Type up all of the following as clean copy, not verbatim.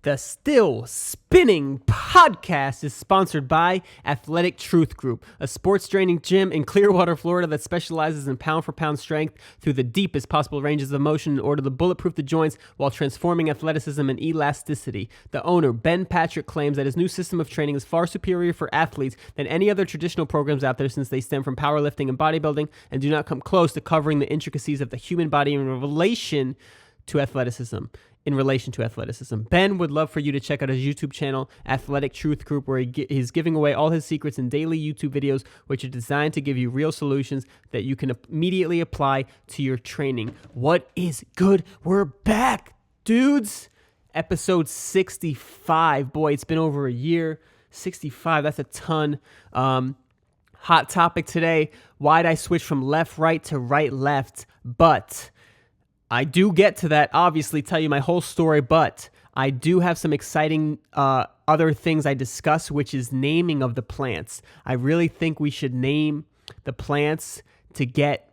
The Still Spinning podcast is sponsored by Athletic Truth Group, a sports training gym in Clearwater, Florida that specializes in pound-for-pound strength through the deepest possible ranges of motion in order to bulletproof the joints while transforming athleticism and elasticity. The owner, Ben Patrick, claims that his new system of training is far superior for athletes than any other traditional programs out there since they stem from powerlifting and bodybuilding and do not come close to covering the intricacies of the human body in relation to athleticism. Ben would love for you to check out his YouTube channel, Athletic Truth Group, where he's giving away all his secrets in daily YouTube videos, which are designed to give you real solutions that you can immediately apply to your training. What is good? We're back, dudes. Episode 65. Boy, it's been over a year. 65, that's a ton. Hot topic today. Why'd I switch from left-right to right-left? But I do get to that, obviously, tell you my whole story, but I do have some exciting other things I discuss, which is naming of the plants. I really think we should name the plants to get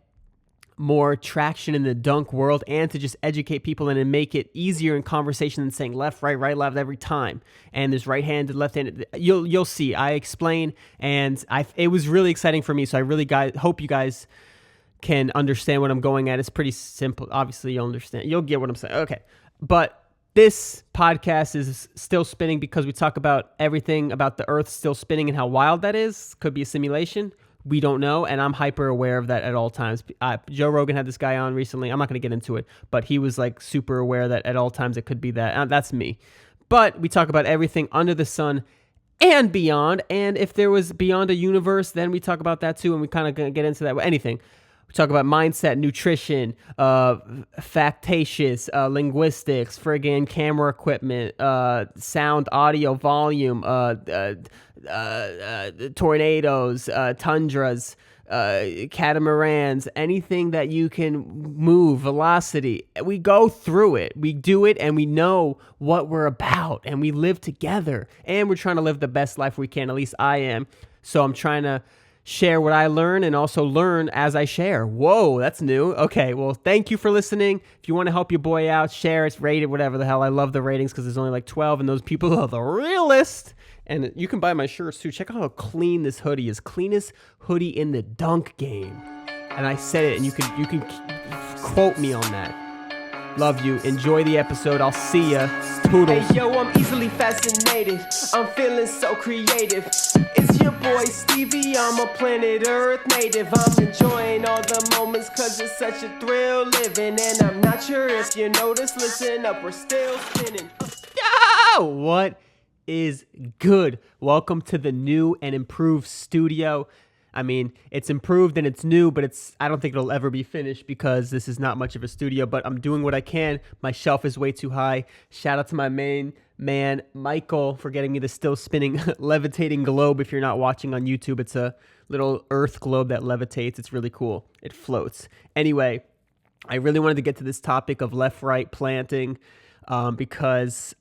more traction in the dunk world and to just educate people and make it easier in conversation than saying left, right, right, left every time. And there's right-handed, left-handed. You'll see. I explain, and it was really exciting for me, so I really hope you guys can understand what I'm going at. It's pretty simple. Obviously, you'll understand. You'll get what I'm saying. Okay. But this podcast is still spinning because we talk about everything about the earth still spinning and how wild that is. Could be a simulation. We don't know. And I'm hyper aware of that at all times. Joe Rogan had this guy on recently. I'm not going to get into it, but he was like super aware that at all times it could be that. That's me. But we talk about everything under the sun and beyond. And if there was beyond a universe, then we talk about that too. And we kind of get into that. Anything. We talk about mindset, nutrition, factatious, linguistics, friggin' camera equipment, sound, audio, volume, tornadoes, tundras, catamarans, anything that you can move, velocity. We go through it. We do it, and we know what we're about, and we live together, and we're trying to live the best life we can. At least I am. So I'm trying to share what I learn and also learn as I share. Whoa, that's new. Okay, well, thank you for listening. If you want to help your boy out, share it, rate it, whatever the hell. I love the ratings because there's only like 12, and those people are the realest. And you can buy my shirts too. Check out how clean this hoodie is. Cleanest hoodie in the dunk game. And I said it, and you can quote me on that. Love you. Enjoy the episode. I'll see ya. Toodles. Hey, yo, I'm easily fascinated. I'm feeling so creative. It's your boy Stevie. I'm a planet Earth native. I'm enjoying all the moments cause it's such a thrill living. And I'm not sure if you notice. Listen up, we're still spinning. What is good? Welcome to the new and improved studio. I mean, it's improved and it's new, but I don't think it'll ever be finished because this is not much of a studio, but I'm doing what I can. My shelf is way too high. Shout out to my main man, Michael, for getting me the still spinning levitating globe. If you're not watching on YouTube, it's a little earth globe that levitates. It's really cool. It floats. Anyway, I really wanted to get to this topic of left-right planting because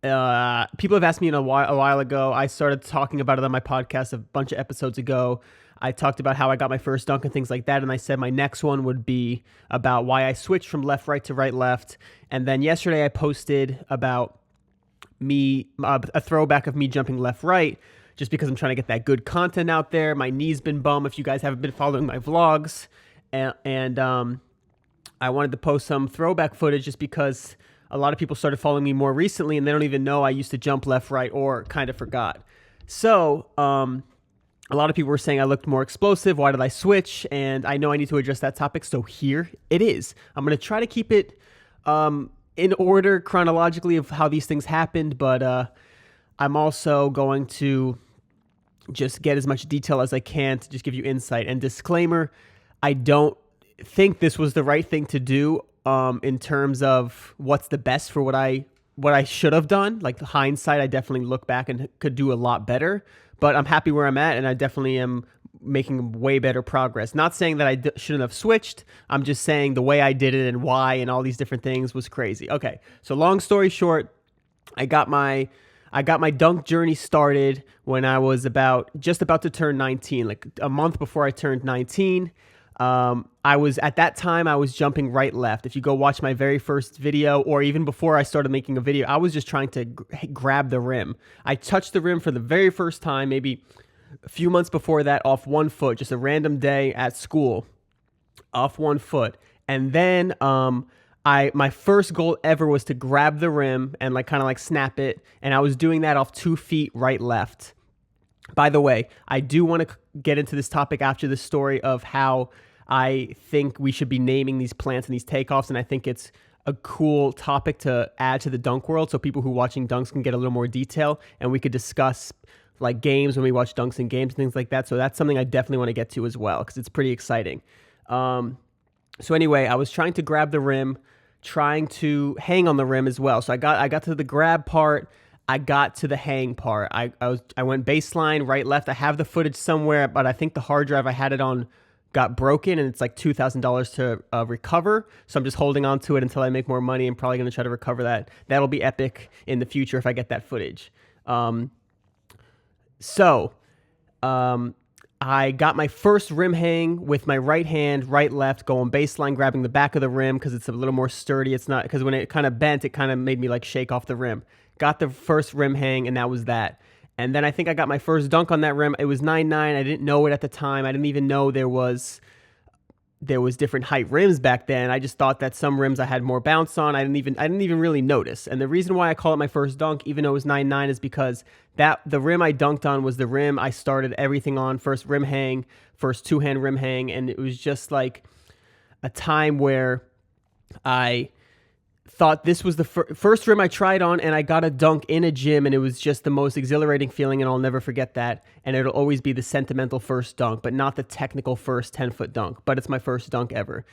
people have asked me a while ago. I started talking about it on my podcast a bunch of episodes ago. I talked about how I got my first dunk and things like that, and I said my next one would be about why I switched from left-right to right-left. And then yesterday I posted about me, a throwback of me jumping left-right, just because I'm trying to get that good content out there. My knee's been bum if you guys haven't been following my vlogs. And I wanted to post some throwback footage just because a lot of people started following me more recently, and they don't even know I used to jump left-right or kind of forgot. So a lot of people were saying I looked more explosive. Why did I switch? And I know I need to address that topic, so here it is. I'm going to try to keep it in order chronologically of how these things happened, but I'm also going to just get as much detail as I can to just give you insight. And disclaimer, I don't think this was the right thing to do in terms of what's the best for what I should have done. Like hindsight, I definitely look back and could do a lot better, but I'm happy where I'm at, and I definitely am making way better progress. Not saying that I shouldn't have switched. I'm just saying the way I did it and why and all these different things was crazy. Okay, so long story short, I got my dunk journey started when I was just about to turn 19, like a month before I turned 19. I was at that time, I was jumping right left. If you go watch my very first video, or even before I started making a video, I was just trying to grab the rim. I touched the rim for the very first time, maybe a few months before that, off one foot, just a random day at school, off one foot. And then my first goal ever was to grab the rim and like kind of like snap it. And I was doing that off 2 feet, right, left. By the way, I do want to get into this topic after the story of how I think we should be naming these plants and these takeoffs. And I think it's a cool topic to add to the dunk world so people who are watching dunks can get a little more detail, and we could discuss like games when we watch dunks and games and things like that. So that's something I definitely want to get to as well, because it's pretty exciting. So anyway, I was trying to grab the rim, trying to hang on the rim as well. So I got to the grab part. I got to the hang part. I went baseline, right, left. I have the footage somewhere, but I think the hard drive I had it on got broken, and it's like $2,000 to recover. So I'm just holding on to it until I make more money. I'm probably going to try to recover that. That'll be epic in the future if I get that footage. I got my first rim hang with my right hand, right, left, going baseline, grabbing the back of the rim because it's a little more sturdy. It's not, because when it kind of bent, it kind of made me like shake off the rim. Got the first rim hang, and that was that. And then I think I got my first dunk on that rim. It was 9.9. I didn't know it at the time. I didn't even know there was different height rims back then. I just thought that some rims I had more bounce on. I didn't even really notice. And the reason why I call it my first dunk, even though it was 9.9, is because the rim I dunked on was the rim I started everything on. First rim hang, first two-hand rim hang, and it was just like a time where I thought this was the first rim I tried on, and I got a dunk in a gym, and it was just the most exhilarating feeling, and I'll never forget that. And it'll always be the sentimental first dunk, but not the technical first 10-foot dunk. But it's my first dunk ever.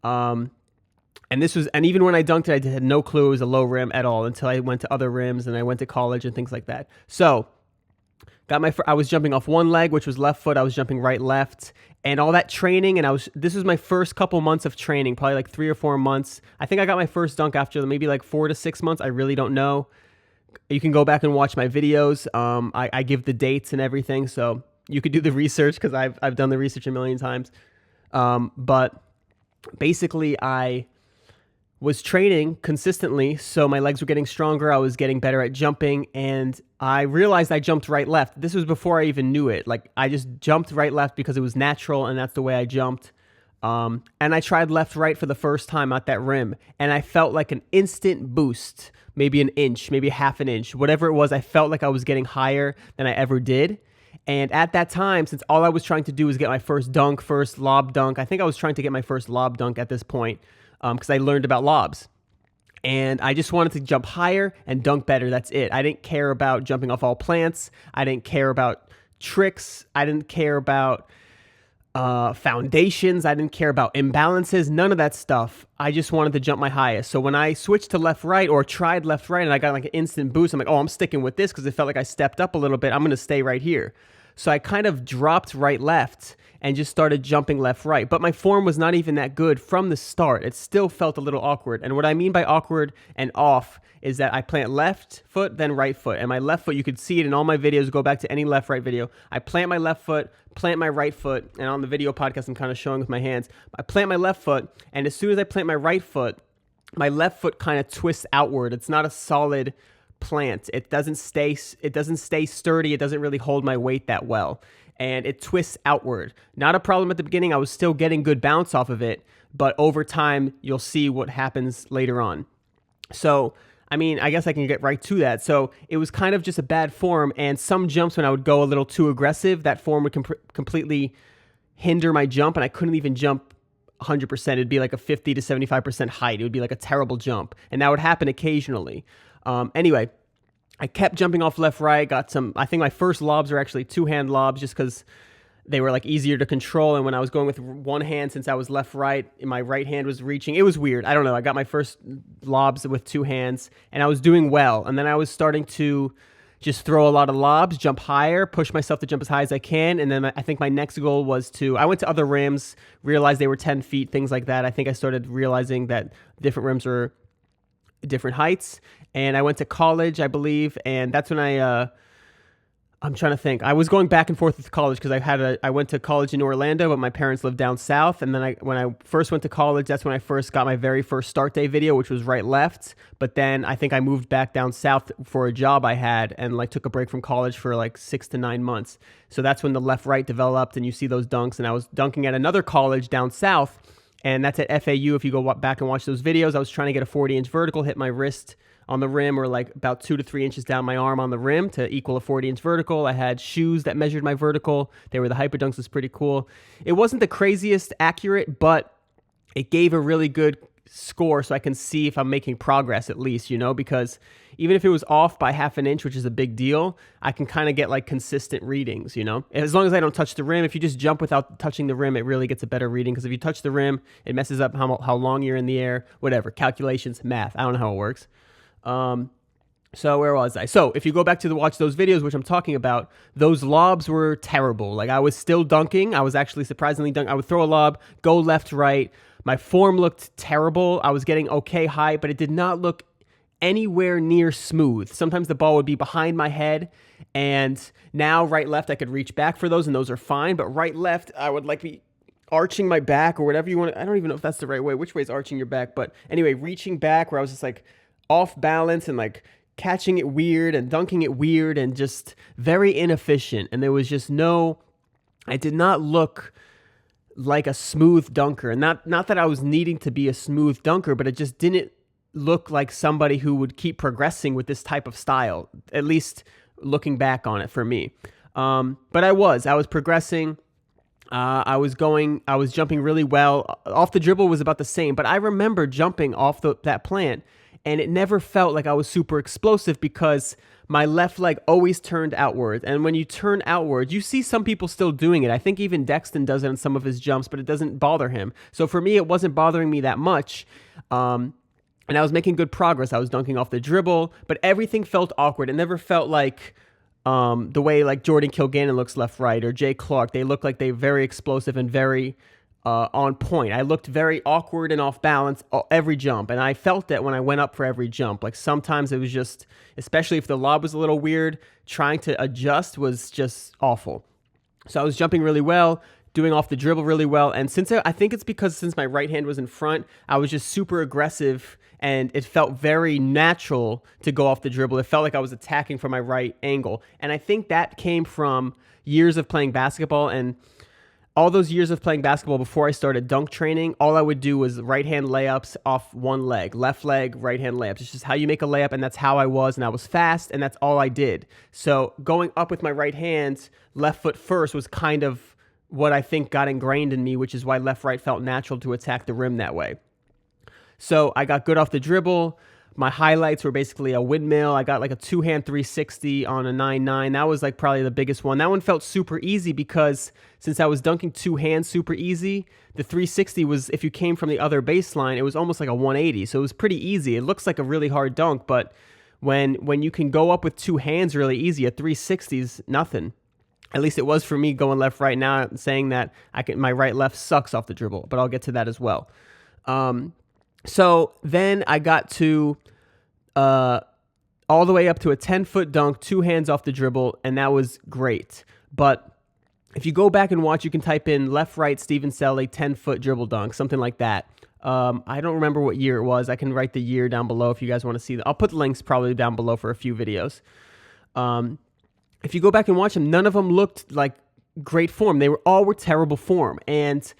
And even when I dunked it, I had no clue it was a low rim at all until I went to other rims and I went to college and things like that. So I was jumping off one leg, which was left foot. I was jumping right, left, and all that training. And this was my first couple months of training, probably like 3 or 4 months. I think I got my first dunk after maybe like 4 to 6 months. I really don't know. You can go back and watch my videos. I give the dates and everything, so you could do the research because I've done the research a million times. But basically, I was training consistently, so my legs were getting stronger. I was getting better at jumping, and I realized I jumped right, left. This was before I even knew it. Like, I just jumped right, left because it was natural, and that's the way I jumped. And I tried left, right for the first time at that rim, and I felt like an instant boost, maybe an inch, maybe half an inch, whatever it was. I felt like I was getting higher than I ever did. And at that time, since all I was trying to do was get my first lob dunk, I think I was trying to get my first lob dunk at this point, because I learned about lobs. And I just wanted to jump higher and dunk better. That's it. I didn't care about jumping off all plants. I didn't care about tricks. I didn't care about foundations. I didn't care about imbalances. None of that stuff. I just wanted to jump my highest. So when I switched to left, right, or tried left, right, and I got like an instant boost, I'm like, oh, I'm sticking with this because it felt like I stepped up a little bit. I'm going to stay right here. So I kind of dropped right, left, and just started jumping left, right. But my form was not even that good from the start. It still felt a little awkward. And what I mean by awkward and off is that I plant left foot, then right foot. And my left foot, you could see it in all my videos. Go back to any left, right video. I plant my left foot, plant my right foot. And on the video podcast, I'm kind of showing with my hands. I plant my left foot, and as soon as I plant my right foot, my left foot kind of twists outward. It's not a solid plant. It doesn't stay sturdy. It doesn't really hold my weight that well. And it twists outward. Not a problem at the beginning. I was still getting good bounce off of it, but over time, you'll see what happens later on. So, I mean, I guess I can get right to that. So it was kind of just a bad form, and some jumps when I would go a little too aggressive, that form would completely hinder my jump, and I couldn't even jump 100%. It'd be like a 50 to 75% height. It would be like a terrible jump, and that would happen occasionally. Anyway, I kept jumping off left, right, I think my first lobs were actually two-hand lobs just because they were like easier to control. And when I was going with one hand, since I was left, right, and my right hand was reaching, it was weird. I don't know. I got my first lobs with two hands, and I was doing well. And then I was starting to just throw a lot of lobs, jump higher, push myself to jump as high as I can. And then I think my next goal was I went to other rims, realized they were 10 feet, things like that. I think I started realizing that different rims were different heights. And I went to college, I believe, and that's when I I'm trying to think. I was going back and forth with college because I went to college in Orlando, but my parents lived down south. And then when I first went to college, that's when I first got my very first start day video, which was right left. But then I think I moved back down south for a job I had and like took a break from college for like 6 to 9 months. So that's when the left right developed and you see those dunks. And I was dunking at another college down south, and that's at FAU. If you go back and watch those videos, I was trying to get a 40-inch vertical, hit my wrist on the rim, or like about 2 to 3 inches down my arm on the rim to equal a 40-inch vertical. I had shoes that measured my vertical. They were the Hyper Dunks. It's pretty cool. It wasn't the craziest accurate, but it gave a really good score so I can see if I'm making progress at least, because even if it was off by half an inch, which is a big deal, I can kind of get like consistent readings, as long as I don't touch the rim. If you just jump without touching the rim, it really gets a better reading, because if you touch the rim, it messes up how long you're in the air, whatever, calculations, math. I don't know how it works. So where was I? So if you go back to watch those videos, which I'm talking about, those lobs were terrible. Like I was still dunking. I was actually surprisingly dunking. I would throw a lob, go left, right. My form looked terrible. I was getting okay height, but it did not look anywhere near smooth. Sometimes the ball would be behind my head, and now right, left, I could reach back for those, and those are fine. But right, left, I would like be arching my back or whatever you want. I don't even know if that's the right way. Which way is arching your back? But anyway, reaching back where I was just like off balance and like catching it weird and dunking it weird and just very inefficient. And there was just I did not look like a smooth dunker. And not that I was needing to be a smooth dunker, but it just didn't look like somebody who would keep progressing with this type of style, at least looking back on it for me. But I was progressing. I was jumping really well. Off the dribble was about the same, but I remember jumping off that plant, and it never felt like I was super explosive because my left leg always turned outward. And when you turn outward, you see some people still doing it. I think even Dexton does it on some of his jumps, but it doesn't bother him. So for me, it wasn't bothering me that much. And I was making good progress. I was dunking off the dribble, but everything felt awkward. It never felt like the way like Jordan Kilgannon looks left, right, or Jay Clark. They look like they're very explosive and very on point. I looked very awkward and off balance every jump, and I felt that when I went up for every jump. Like sometimes it was just, especially if the lob was a little weird, trying to adjust was just awful. So I was jumping really well, doing off the dribble really well, and I think it's because since my right hand was in front, I was just super aggressive, and it felt very natural to go off the dribble. It felt like I was attacking from my right angle, and I think that came from years of playing basketball. And all those years of playing basketball before I started dunk training, all I would do was right-hand layups off one leg, left leg, right-hand layups. It's just how you make a layup, and that's how I was, and I was fast, and that's all I did. So going up with my right hand, left foot first, was kind of what I think got ingrained in me, which is why left-right felt natural to attack the rim that way. So I got good off the dribble. My highlights were basically a windmill. I got like a two-hand 360 on a 9-9. That was like probably the biggest one. That one felt super easy because since I was dunking two hands super easy, the 360 was, if you came from the other baseline, it was almost like a 180. So it was pretty easy. It looks like a really hard dunk, but when you can go up with two hands really easy, a 360 is nothing. At least it was for me going left, right. Now I'm saying that my right, left sucks off the dribble, but I'll get to that as well. So then I got to all the way up to a 10-foot dunk, two hands off the dribble, and that was great. But if you go back and watch, you can type in left, right, Steven Celi, 10-foot dribble dunk, something like that. I don't remember what year it was. I can write the year down below if you guys want to see that. I'll put links probably down below for a few videos. If you go back and watch them, none of them looked like great form. They were terrible form. And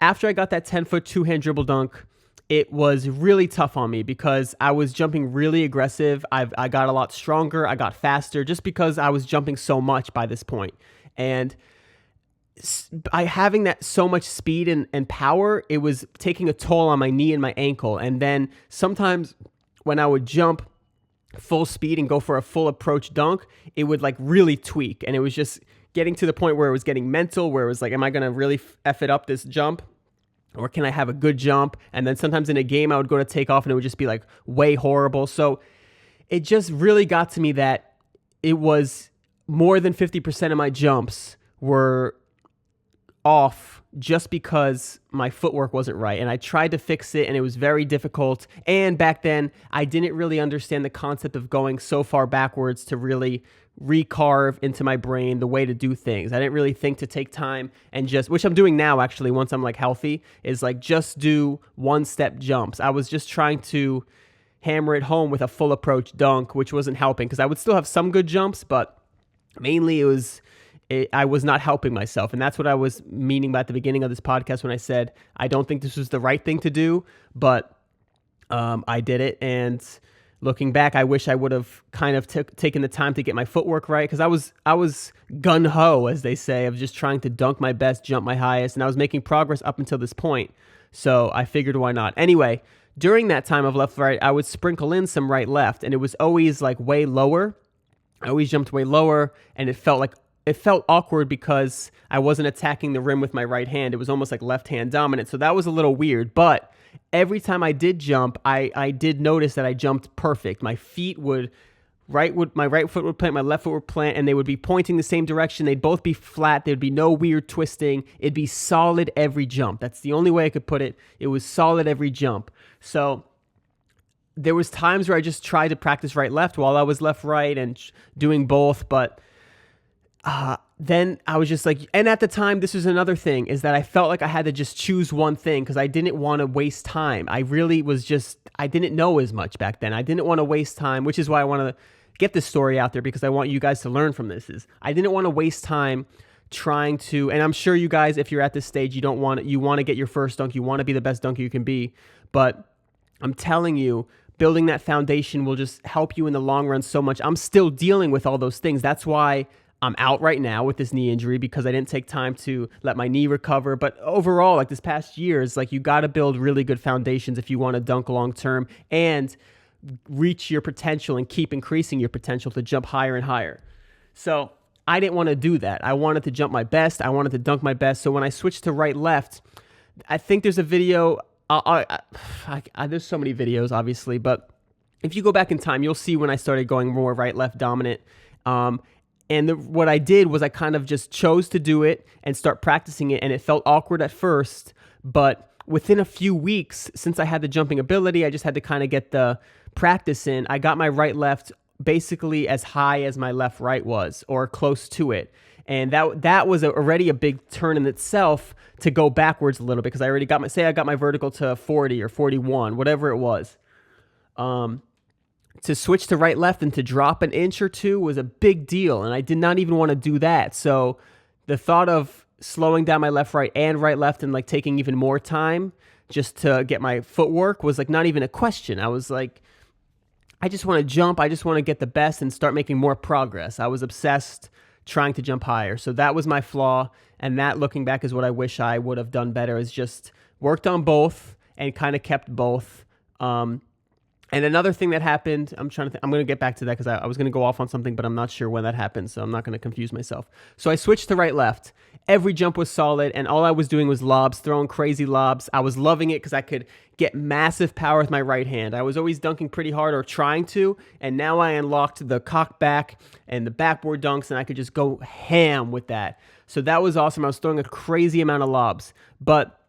after I got that 10-foot two-hand dribble dunk, it was really tough on me because I was jumping really aggressive. I got a lot stronger. I got faster just because I was jumping so much by this point. And by having that so much speed and power, it was taking a toll on my knee and my ankle. And then sometimes when I would jump full speed and go for a full approach dunk, it would like really tweak. And it was just getting to the point where it was getting mental, where it was like, am I going to really F it up this jump? Or can I have a good jump? And then sometimes in a game, I would go to take off and it would just be like way horrible. So it just really got to me that it was more than 50% of my jumps were off just because my footwork wasn't right. And I tried to fix it and it was very difficult. And back then, I didn't really understand the concept of going so far backwards to really recarve into my brain the way to do things. I didn't really think to take time and just, which I'm doing now actually once I'm like healthy, is like just do one step jumps. I was just trying to hammer it home with a full approach dunk, which wasn't helping because I would still have some good jumps, but mainly I was not helping myself. And that's what I was meaning by at the beginning of this podcast when I said, I don't think this was the right thing to do, but I did it. And looking back, I wish I would have kind of taken the time to get my footwork right, because I was gun-ho, as they say, of just trying to dunk my best, jump my highest, and I was making progress up until this point. So I figured, why not? Anyway, during that time of left-right, I would sprinkle in some right-left, and it was always like way lower. I always jumped way lower, and it felt awkward because I wasn't attacking the rim with my right hand. It was almost like left-hand dominant, so that was a little weird, but every time I did jump, I did notice that I jumped perfect. My right foot would plant, my left foot would plant, and they would be pointing the same direction. They'd both be flat. There'd be no weird twisting. It'd be solid every jump. That's the only way I could put it. It was solid every jump. So there was times where I just tried to practice right-left while I was left-right and doing both, but then I was just like, and at the time, this was another thing, is that I felt like I had to just choose one thing because I didn't want to waste time. I didn't know as much back then. I didn't want to waste time, which is why I want to get this story out there, because I want you guys to learn from this. I didn't want to waste time trying to, and I'm sure you guys, if you're at this stage, you want to get your first dunk. You want to be the best dunker you can be. But I'm telling you, building that foundation will just help you in the long run so much. I'm still dealing with all those things. That's why I'm out right now with this knee injury, because I didn't take time to let my knee recover. But overall, like this past year, it's like you got to build really good foundations if you want to dunk long term and reach your potential and keep increasing your potential to jump higher and higher. So I didn't want to do that. I wanted to jump my best. I wanted to dunk my best. So when I switched to right-left, I think there's a video. There's so many videos, obviously, but if you go back in time, you'll see when I started going more right-left dominant. What I did was I kind of just chose to do it and start practicing it, and it felt awkward at first, but within a few weeks, since I had the jumping ability, I just had to kind of get the practice in. I got my right-left basically as high as my left-right was, or close to it. And that was already a big turn in itself to go backwards a little bit, because I already got I got my vertical to 40 or 41, whatever it was. To switch to right-left and to drop an inch or two was a big deal, and I did not even want to do that. So the thought of slowing down my left-right and right-left and like taking even more time just to get my footwork was like not even a question. I was like, I just want to jump. I just want to get the best and start making more progress. I was obsessed trying to jump higher. So that was my flaw, and that, looking back, is what I wish I would have done better, is just worked on both and kind of kept both. And another thing that happened, I'm going to get back to that because I was going to go off on something, but I'm not sure when that happened, so I'm not going to confuse myself. So I switched to right-left. Every jump was solid, and all I was doing was lobs, throwing crazy lobs. I was loving it because I could get massive power with my right hand. I was always dunking pretty hard, or trying to, and now I unlocked the cock back and the backboard dunks, and I could just go ham with that. So that was awesome. I was throwing a crazy amount of lobs, but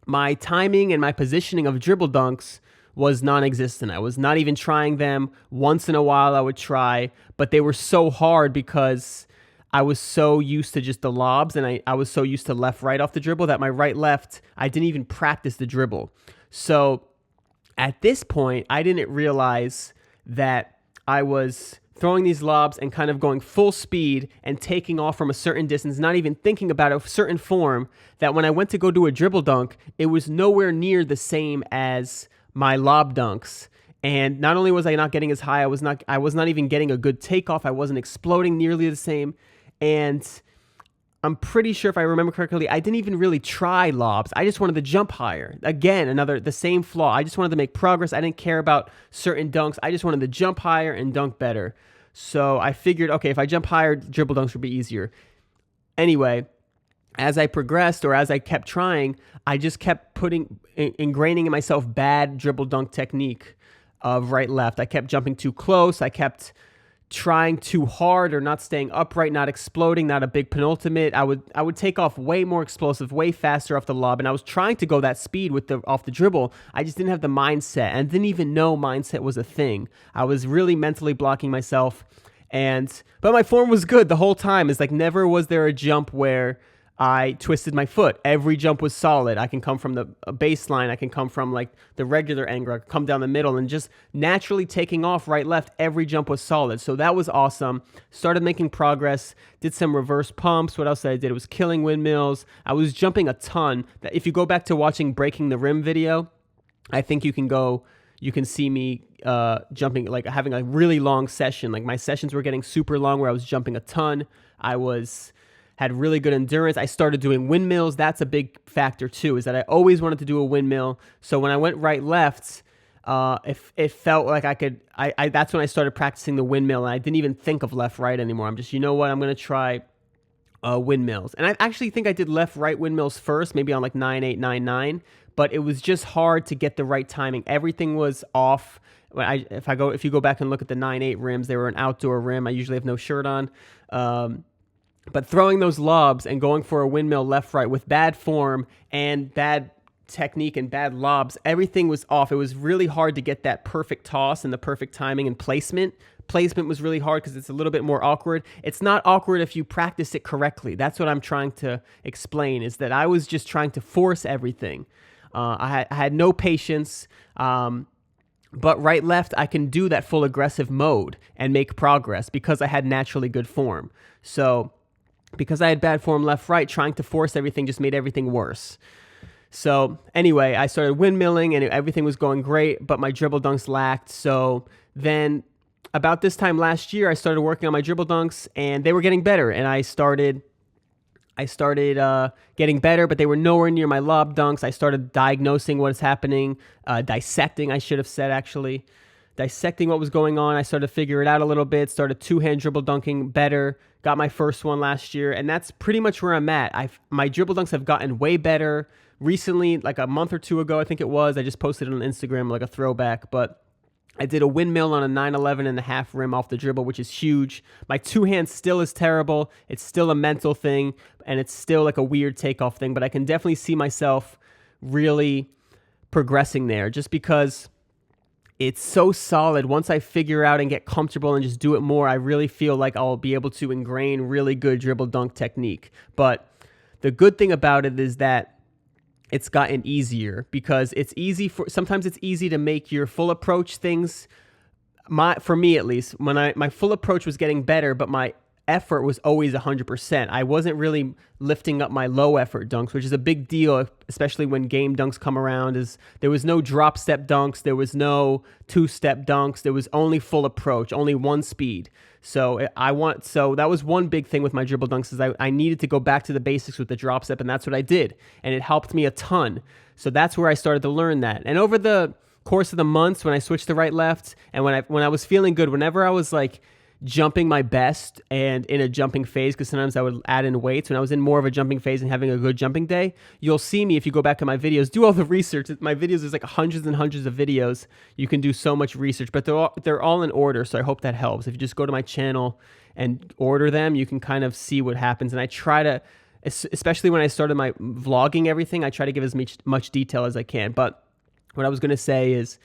my timing and my positioning of dribble dunks was non-existent. I was not even trying them. Once in a while I would try, but they were so hard because I was so used to just the lobs, and I was so used to left-right off the dribble that my right-left, I didn't even practice the dribble. So at this point, I didn't realize that I was throwing these lobs and kind of going full speed and taking off from a certain distance, not even thinking about a certain form, that when I went to go do a dribble dunk, it was nowhere near the same as my lob dunks. And not only was I not getting as high, I was not even getting a good takeoff. I wasn't exploding nearly the same. And I'm pretty sure, if I remember correctly, I didn't even really try lobs. I just wanted to jump higher. Again, the same flaw. I just wanted to make progress. I didn't care about certain dunks. I just wanted to jump higher and dunk better. So I figured, okay, if I jump higher, dribble dunks would be easier. Anyway, as I progressed, or as I kept trying, I just kept ingraining in myself bad dribble dunk technique of right-left. I kept jumping too close. I kept trying too hard or not staying upright, not exploding, not a big penultimate. I would take off way more explosive, way faster off the lob, and I was trying to go that speed with the off the dribble. I just didn't have the mindset and didn't even know mindset was a thing. I was really mentally blocking myself, but my form was good the whole time. It's like never was there a jump where I twisted my foot. Every jump was solid. I can come from the baseline. I can come from like the regular angle. I can come down the middle and just naturally taking off right, left. Every jump was solid. So that was awesome. Started making progress. Did some reverse pumps. What else did I did? It was killing windmills. I was jumping a ton. If you go back to watching Breaking the Rim video, I think you can see me jumping, like having a really long session. Like my sessions were getting super long where I was jumping a ton. Had really good endurance. I started doing windmills. That's a big factor too, is that I always wanted to do a windmill. So when I went right left, it felt like that's when I started practicing the windmill, and I didn't even think of left right anymore. I'm just, you know what, I'm going to try windmills. And I actually think I did left right windmills first, maybe on like 9.8, 9.9, but it was just hard to get the right timing. Everything was off. If you go back and look at the 9.8 rims, they were an outdoor rim. I usually have no shirt on. But throwing those lobs and going for a windmill left-right with bad form and bad technique and bad lobs, everything was off. It was really hard to get that perfect toss and the perfect timing and placement. Placement was really hard because it's a little bit more awkward. It's not awkward if you practice it correctly. That's what I'm trying to explain, is that I was just trying to force everything. I had no patience. But right-left, I can do that full aggressive mode and make progress because I had naturally good form. So because I had bad form left-right, trying to force everything just made everything worse. So anyway, I started windmilling and everything was going great, but my dribble dunks lacked. So then about this time last year, I started working on my dribble dunks and they were getting better. And I started getting better, but they were nowhere near my lob dunks. I started diagnosing what is happening, dissecting, I should have said actually. Dissecting what was going on. I started to figure it out a little bit, started two-hand dribble dunking better, got my first one last year, and that's pretty much where I'm at. My dribble dunks have gotten way better recently, like a month or two ago, I think it was. I just posted it on Instagram like a throwback, but I did a windmill on a 911 and a half rim off the dribble, which is huge. My two-hand still is terrible. It's still a mental thing, and it's still like a weird takeoff thing, but I can definitely see myself really progressing there just because it's so solid. Once I figure out and get comfortable and just do it more, I really feel like I'll be able to ingrain really good dribble dunk technique. But the good thing about it is that it's gotten easier because sometimes it's easy to make your full approach things. For me at least, when my full approach was getting better, but my effort was always 100%. I wasn't really lifting up my low effort dunks, which is a big deal, especially when game dunks come around. There was no drop step dunks, there was no two-step dunks, there was only full approach, only one speed. So that was one big thing with my dribble dunks, is I needed to go back to the basics with the drop step, and that's what I did, and it helped me a ton. So that's where I started to learn that. And over the course of the months, when I switched to right left, and when I was feeling good, whenever I was like jumping my best and in a jumping phase, because sometimes I would add in weights. When I was in more of a jumping phase and having a good jumping day, you'll see me, if you go back to my videos, do all the research. My videos, there's like hundreds and hundreds of videos. You can do so much research, but they're all in order, so I hope that helps. If you just go to my channel and order them, you can kind of see what happens. And I try to, especially when I started my vlogging everything, I try to give as much detail as I can. But what I was going to say is,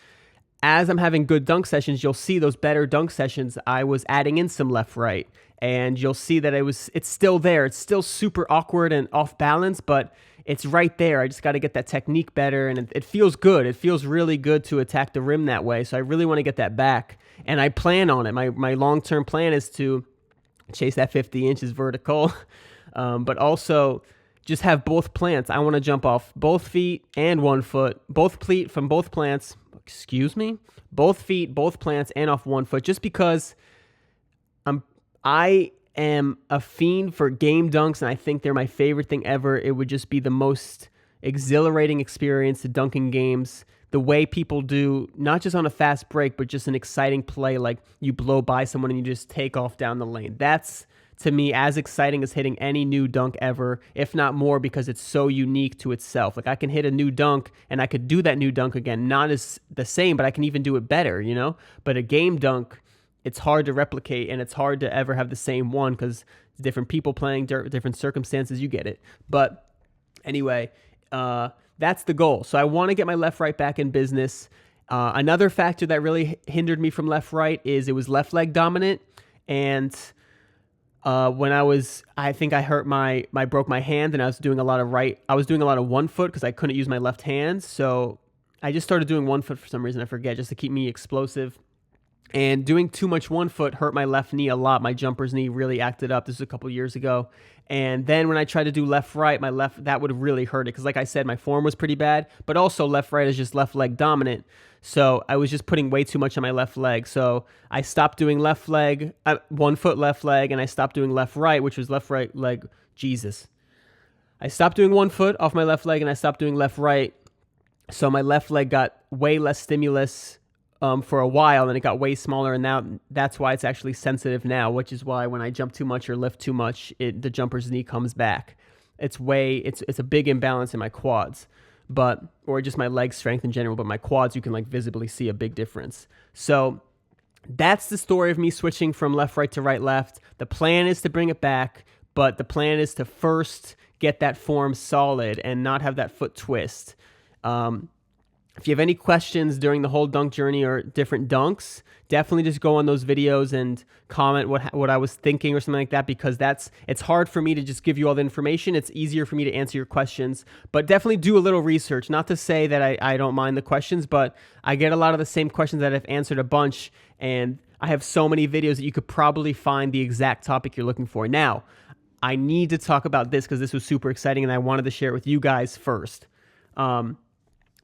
as I'm having good dunk sessions, you'll see those better dunk sessions, I was adding in some left-right, and you'll see that it's still there. It's still super awkward and off balance, but it's right there. I just got to get that technique better, and it feels good. It feels really good to attack the rim that way, so I really want to get that back, and I plan on it. My long-term plan is to chase that 50 inches vertical, but also just have both plants. I want to jump off both feet and 1 foot, both feet from both plants. Both feet, both plants, and off 1 foot, just because I am a fiend for game dunks, and I think they're my favorite thing ever. It would just be the most exhilarating experience to dunk in games, the way people do, not just on a fast break, but just an exciting play, like you blow by someone and you just take off down the lane. That's, to me, as exciting as hitting any new dunk ever, if not more, because it's so unique to itself. Like, I can hit a new dunk and I could do that new dunk again, not as the same, but I can even do it better, you know? But a game dunk, it's hard to replicate, and it's hard to ever have the same one because different people playing, different circumstances, you get it. But anyway, that's the goal. So I want to get my left-right back in business. Another factor that really hindered me from left-right is it was left leg dominant. And when I think I hurt broke my hand, and I was doing a lot of 1 foot because I couldn't use my left hand. So I just started doing 1 foot for some reason. I forget, just to keep me explosive. And doing too much 1 foot hurt my left knee a lot. My jumper's knee really acted up. This was a couple years ago. And then when I tried to do left-right, that would really hurt it. Because like I said, my form was pretty bad. But also left-right is just left leg dominant. So I was just putting way too much on my left leg. So I stopped doing 1 foot left leg, and I stopped doing left-right, which was left-right leg. Jesus. I stopped doing 1 foot off my left leg, and I stopped doing left-right. So my left leg got way less stimulus for a while, and it got way smaller, and now that's why it's actually sensitive now, which is why when I jump too much or lift too much, the jumper's knee comes back. It's a big imbalance in my quads, or just my leg strength in general, but my quads, you can like visibly see a big difference. So that's the story of me switching from left-right to right-left. The plan is to bring it back, but the plan is to first get that form solid and not have that foot twist. If you have any questions during the whole dunk journey or different dunks, definitely just go on those videos and comment what I was thinking or something like that, because it's hard for me to just give you all the information. It's easier for me to answer your questions, but definitely do a little research. Not to say that I don't mind the questions, but I get a lot of the same questions that I've answered a bunch, and I have so many videos that you could probably find the exact topic you're looking for. Now, I need to talk about this because this was super exciting, and I wanted to share it with you guys first.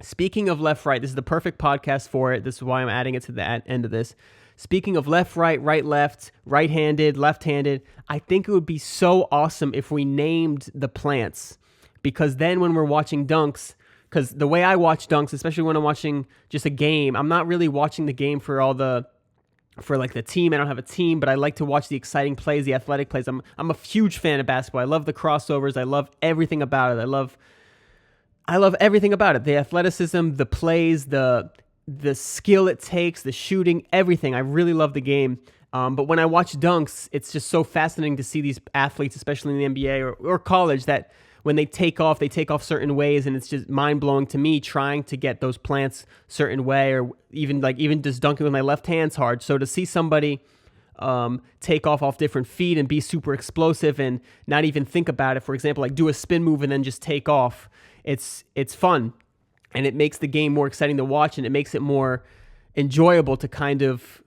Speaking of left-right, this is the perfect podcast for it. This is why I'm adding it to the end of this. Speaking of left-right, right-left, right-handed, left-handed, I think it would be so awesome if we named the plants, because then when we're watching dunks, because the way I watch dunks, especially when I'm watching just a game, I'm not really watching the game for like the team. I don't have a team, but I like to watch the exciting plays, the athletic plays. I'm a huge fan of basketball. I love the crossovers. I love everything about it. I love everything about it. The athleticism, the plays, the skill it takes, the shooting, everything. I really love the game. But when I watch dunks, it's just so fascinating to see these athletes, especially in the NBA or college, that when they take off certain ways, and it's just mind-blowing to me trying to get those plants certain way, or even just dunking with my left hand's hard. So to see somebody take off different feet and be super explosive and not even think about it, for example, like do a spin move and then just take off, it's fun, and it makes the game more exciting to watch, and it makes it more enjoyable to kind of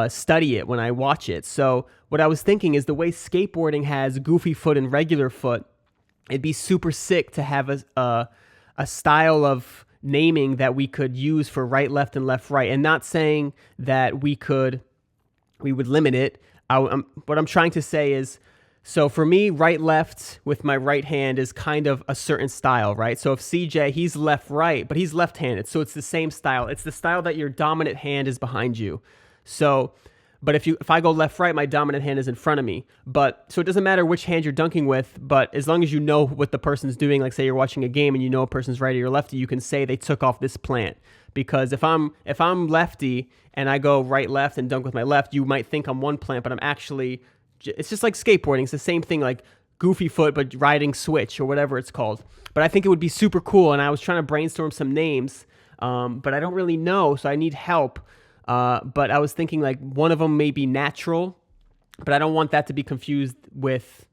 study it when I watch it. So what I was thinking is, the way skateboarding has goofy foot and regular foot, it'd be super sick to have a style of naming that we could use for right, left, and left, right. And not saying that we would limit it. What I'm trying to say is, so for me, right, left with my right hand is kind of a certain style, right? So if CJ, he's left, right, but he's left-handed. So it's the same style. It's the style that your dominant hand is behind you. So, but if I go left, right, my dominant hand is in front of me. So it doesn't matter which hand you're dunking with, but as long as you know what the person's doing, like say you're watching a game and you know a person's righty or lefty, you can say they took off this plant. Because if I'm lefty and I go right, left and dunk with my left, you might think I'm one plant, but I'm actually, it's just like skateboarding. It's the same thing, like goofy foot, but riding switch or whatever it's called. But I think it would be super cool, and I was trying to brainstorm some names, but I don't really know, so I need help. But I was thinking like one of them may be natural, but I don't want that to be confused with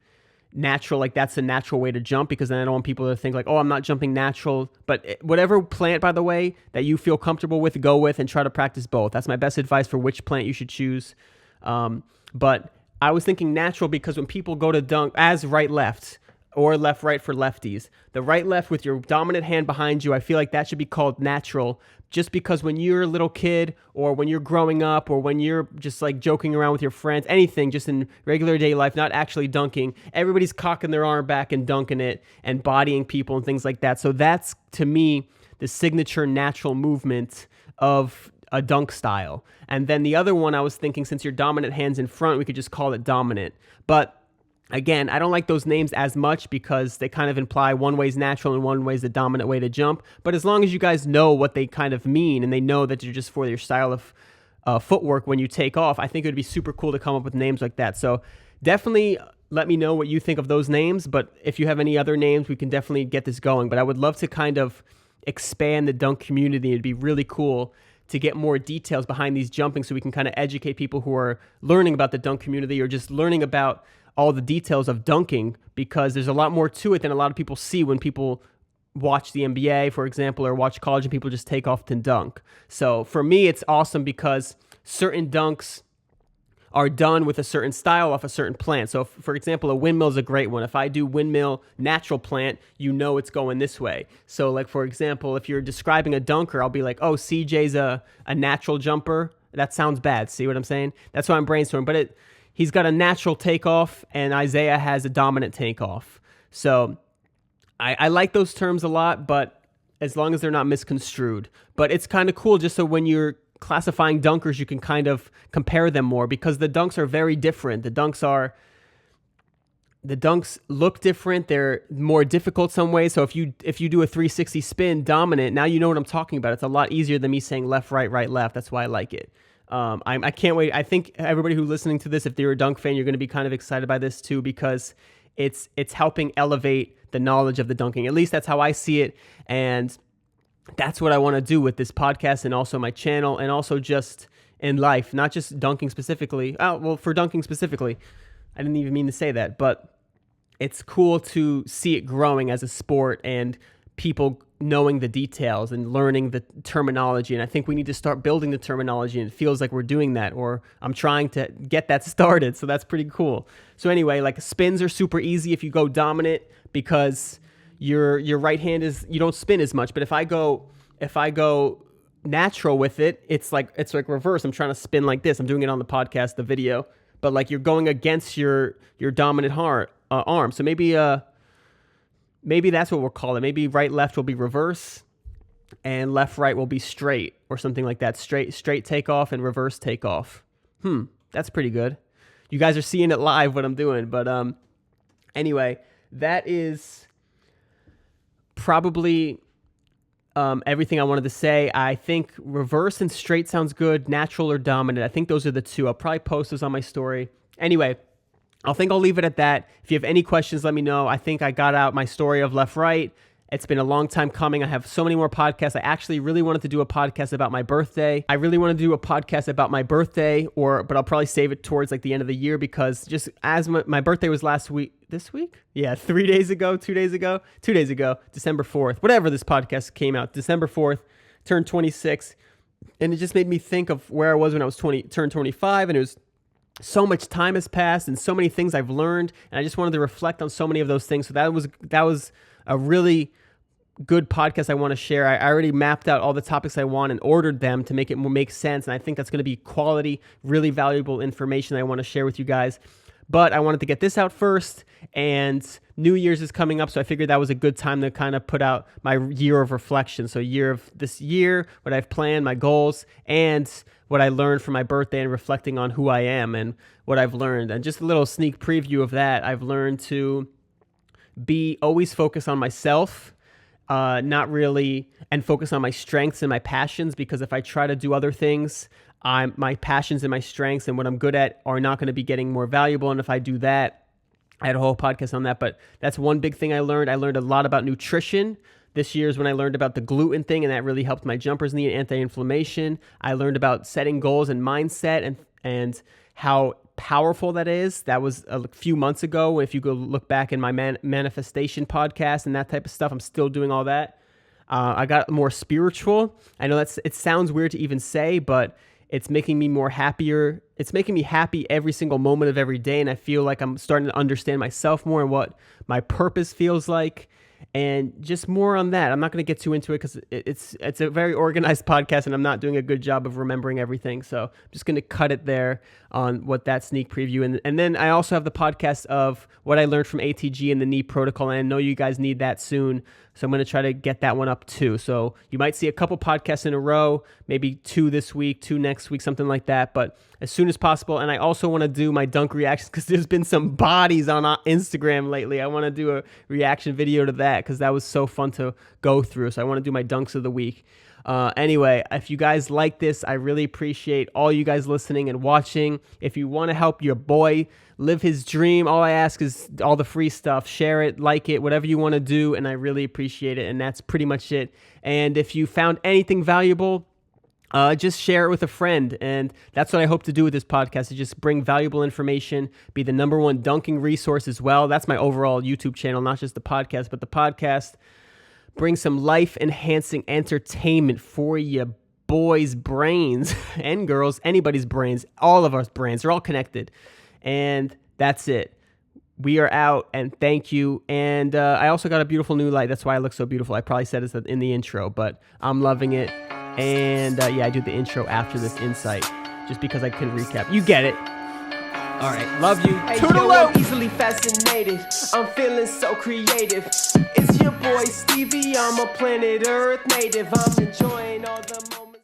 natural, like that's a natural way to jump, because then I don't want people to think like, oh, I'm not jumping natural. But whatever plant, by the way, that you feel comfortable with, go with, and try to practice both. That's my best advice for which plant you should choose. But I was thinking natural because when people go to dunk as right, left, or left, right for lefties, the right, left with your dominant hand behind you, I feel like that should be called natural, just because when you're a little kid, or when you're growing up, or when you're just like joking around with your friends, anything, just in regular day life, not actually dunking, everybody's cocking their arm back and dunking it and bodying people and things like that. So that's, to me, the signature natural movement of a dunk style. And then the other one I was thinking, since your dominant hand's in front, we could just call it dominant. But again, I don't like those names as much because they kind of imply one way's natural and one way's the dominant way to jump. But as long as you guys know what they kind of mean, and they know that you're just for your style footwork when you take off. I think it would be super cool to come up with names like that. So definitely let me know what you think of those names. But if you have any other names, we can definitely get this going. But I would love to kind of expand the dunk community. It'd be really cool to get more details behind these jumping so we can kind of educate people who are learning about the dunk community or just learning about all the details of dunking, because there's a lot more to it than a lot of people see when people watch the NBA, for example, or watch college and people just take off to dunk. So for me, it's awesome because certain dunks are done with a certain style off a certain plant. So for example, a windmill is a great one. If I do windmill natural plant, you know it's going this way. So like, for example, if you're describing a dunker, I'll be like, oh, CJ's a natural jumper. That sounds bad. See what I'm saying? That's why I'm brainstorming. But he's got a natural takeoff and Isaiah has a dominant takeoff. So I like those terms a lot, but as long as they're not misconstrued. But it's kind of cool just so when you're classifying dunkers, you can kind of compare them more, because the dunks are very different. The dunks look different. They're more difficult some ways. So if you do a 360 spin dominant, now you know what I'm talking about. It's a lot easier than me saying left, right, right, left. That's why I like it. I can't wait. I think everybody who's listening to this, if you're a dunk fan, you're going to be kind of excited by this too, because it's helping elevate the knowledge of the dunking. At least that's how I see it. And that's what I want to do with this podcast and also my channel and also just in life, not just dunking specifically. For dunking specifically, I didn't even mean to say that, but it's cool to see it growing as a sport and people knowing the details and learning the terminology. And I think we need to start building the terminology, and it feels like we're doing that, or I'm trying to get that started. So that's pretty cool. So anyway, like spins are super easy if you go dominant, because your right hand you don't spin as much. But if I go natural with it, it's like reverse. I'm trying to spin like this. I'm doing it on the podcast, the video, but like you're going against your dominant arm. So maybe that's what we'll call it. Maybe right left will be reverse, and left right will be straight, or something like that. Straight takeoff and reverse takeoff. That's pretty good. You guys are seeing it live what I'm doing, but anyway, that is probably everything I wanted to say. I think reverse and straight sounds good. Natural or dominant. I think those are the two. I'll probably post those on my story. Anyway, I'll leave it at that. If you have any questions, let me know. I think I got out my story of left, right. It's been a long time coming. I have so many more podcasts. I actually really wanted to do a podcast about my birthday. But I'll probably save it towards like the end of the year, because just as my birthday was this week? Yeah, 2 days ago, December 4th, whatever this podcast came out, December 4th, turned 26. And it just made me think of where I was when I was turned 25, and it was so much time has passed and so many things I've learned, and I just wanted to reflect on so many of those things. So that was a really good podcast I want to share. I already mapped out all the topics I want and ordered them to make it make sense, and I think that's going to be quality, really valuable information that I want to share with you guys. But I wanted to get this out first, and New Year's is coming up, so I figured that was a good time to kind of put out my year of reflection. So this year, what I've planned, my goals, and what I learned from my birthday, and reflecting on who I am and what I've learned. And just a little sneak preview of that, I've learned to be always focused on myself, not really, and focus on my strengths and my passions, because if I try to do other things, my passions and my strengths and what I'm good at are not going to be getting more valuable. And if I do that, I had a whole podcast on that, but that's one big thing I learned. I learned a lot about nutrition. This year is when I learned about the gluten thing, and that really helped my jumpers need anti-inflammation. I learned about setting goals and mindset and how powerful that is. That was a few months ago. If you go look back in my manifestation podcast and that type of stuff, I'm still doing all that. I got more spiritual. I know it sounds weird to even say, but it's making me more happier. It's making me happy every single moment of every day, and I feel like I'm starting to understand myself more and what my purpose feels like. And just more on that. I'm not going to get too into it because it's a very organized podcast, and I'm not doing a good job of remembering everything. So I'm just going to cut it there on what that sneak preview. And then I also have the podcast of what I learned from ATG and the knee protocol. And I know you guys need that soon, so I'm going to try to get that one up too. So you might see a couple podcasts in a row, maybe 2 this week, 2 next week, something like that. But as soon as possible. And I also want to do my dunk reactions because there's been some bodies on Instagram lately. I want to do a reaction video to that because that was so fun to go through. So I want to do my dunks of the week. Anyway, if you guys like this, I really appreciate all you guys listening and watching. If you want to help your boy live his dream, all I ask is all the free stuff. Share it, like it, whatever you want to do, and I really appreciate it. And that's pretty much it. And if you found anything valuable, just share it with a friend. And that's what I hope to do with this podcast, is just bring valuable information, be the number one dunking resource as well. That's my overall YouTube channel, not just the podcast, but the podcast. Bring some life-enhancing entertainment for your boys' brains and girls, anybody's brains, all of our brains. They're all connected. And that's it. We are out, and thank you. And I also got a beautiful new light. That's why I look so beautiful. I probably said this in the intro, but I'm loving it. And yeah, I do the intro after this insight, just because I couldn't recap. You get it. All right, love you. Hey, Toodaloo. I'm easily fascinated. I'm feeling so creative. It's your boy Stevie. I'm a planet Earth native. I'm enjoying all the moments.